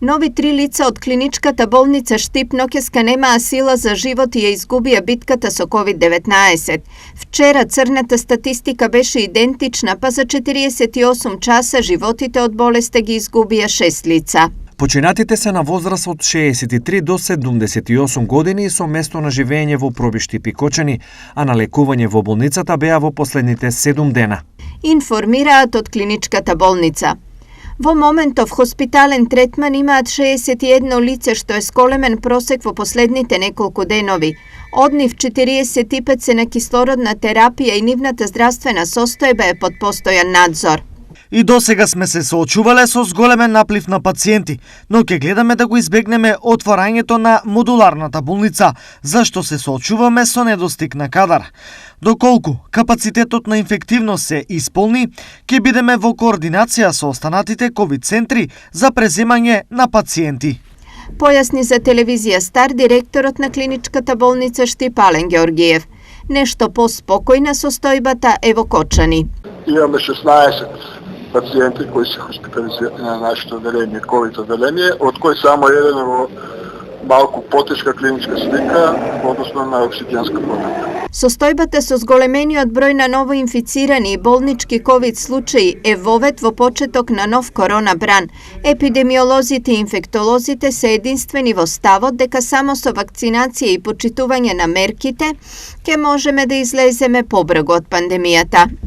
Нови 3 лица од клиничката болница Штип ноќеска немаа сила за живот и ја изгубија битката со COVID-19. Вчера црната статистика беше идентична, па за 48 часа животите од болеста ги изгубија 6 лица. Починатите се на возраст од 63 до 78 години и со место на живење во Пробишти Пикочани, а на лекување во болницата беа во последните 7 дена. Информираат од клиничката болница. Во моментов хоспитален третман имаат 61 лице, што е сколемен просек во последните неколку денови. Од нив 45 се на кислородна терапија и нивната здравствена состојба е под постојан надзор. И досега сме се соочувале со зголемен наплив на пациенти, но ќе гледаме да го избегнеме отворањето на модуларната болница, зашто се соочуваме со недостиг на кадар. Доколку капацитетот на инфективност се исполни, ќе бидеме во координација со останатите ковид центри за преземање на пациенти. Појасни за телевизија Стар директорот на клиничката болница Штип Ален Георгиев. Нешто поспокојна состојбата е во Кочани. Имаме 16 пациенти кои се хоспитализирани на нашето отделение, ковид отделение, од кои само еден во малку потешка клиничка слика, односно на оксигенска потреба. Состојбата со зголемениот број на новоинфицирани и болнички ковид случаи е вовед во почеток на нов корона бран. Епидемиолозите и инфектолозите се единствени во ставот дека само со вакцинација и почитување на мерките ќе можеме да излеземе побрзо од пандемијата.